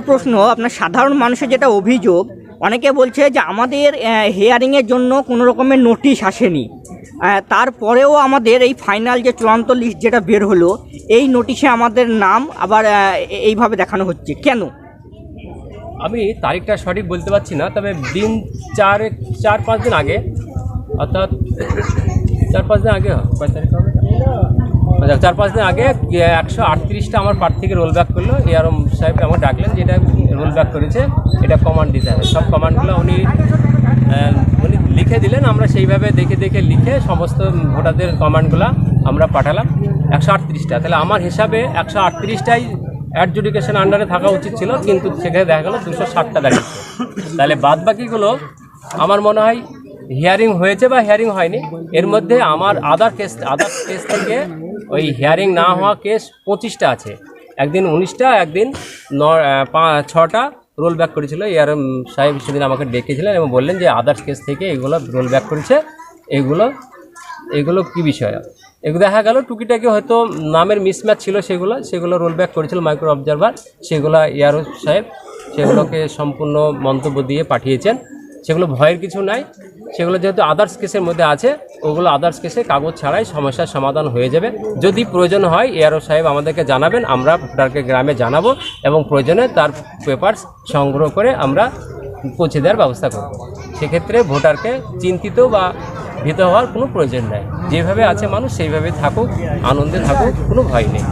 প্রশ্ন, আপনার সাধারণ মানুষের যেটা অভিযোগ, অনেকে বলছে যে আমাদের হিয়ারিংয়ের জন্য কোনো রকমের নোটিশ আসেনি, তারপরেও আমাদের এই ফাইনাল যে চূড়ান্ত লিস্ট যেটা বের হলো, এই নোটিশে আমাদের নাম আবার এইভাবে দেখানো হচ্ছে কেন? আমি তারিখটা সঠিক বলতে পারছি না, তবে দিন 4-5 দিন আগে, অর্থাৎ 4-5 দিন আগে, 4-5 দিন আগে 138টা আমার প্রার্থী থেকে রোল ব্যাক করলো। এআরএম সাহেব আমাকে ডাকলেন, যেটা রোল ব্যাক করেছে এটা কমান্ড দিতে হবে। সব কমান্ডগুলো উনি লিখে দিলেন, আমরা সেইভাবে দেখে লিখে সমস্ত ভোটারদের কমান্ডগুলো আমরা পাঠালাম 138টা। তাহলে আমার হিসাবে 138টাই অ্যাডজুডিকেশন আন্ডারে থাকা উচিত ছিল, কিন্তু সেখানে দেখা গেলো 260টা দাঁড়িয়েছে। তাহলে বাদ বাকিগুলো আমার মনে হয় হিয়ারিং হয়েছে বা হিয়ারিং হয়নি। এর মধ্যে আমার আদার কেস থেকে ওই হিয়ারিং না হওয়া কেস 25টা আছে। একদিন 19টা, একদিন 6টা রোল ব্যাক করেছিল। এআরএম সাহেব সেদিন আমাকে ডেকেছিলেন এবং বললেন যে আদার্স কেস থেকে এগুলো রোল ব্যাক করেছে। এগুলো কী বিষয়? এগুলো দেখা গেল টুকিটাকি হয়তো নামের মিসম্যাচ ছিল, সেগুলো রোল ব্যাক করেছিল মাইক্রো অবজারভার। সেগুলো এআরও সাহেব সেগুলোকে সম্পূর্ণ মন্তব্য দিয়ে পাঠিয়েছেন। সেগুলো ভয়ের কিছু নাই, সেগুলো যেহেতু আদার্স কেসের মধ্যে আছে, ওগুলো আদার্স কেসে কাগজ ছাড়াই সমস্যার সমাধান হয়ে যাবে। যদি প্রয়োজন হয় এআরও সাহেব আমাদেরকে জানাবেন, আমরা ভোটারকে গ্রামে জানাবো এবং প্রয়োজনে তার পেপারস সংগ্রহ করে আমরা পৌঁছে দেওয়ার ব্যবস্থা করব। সেক্ষেত্রে ভোটারকে চিন্তিত বা ভীত হওয়ার কোনো প্রয়োজন নেই। যেভাবে আছে মানুষ সেইভাবে থাকুক, আনন্দে থাকুক, কোনো ভয় নেই।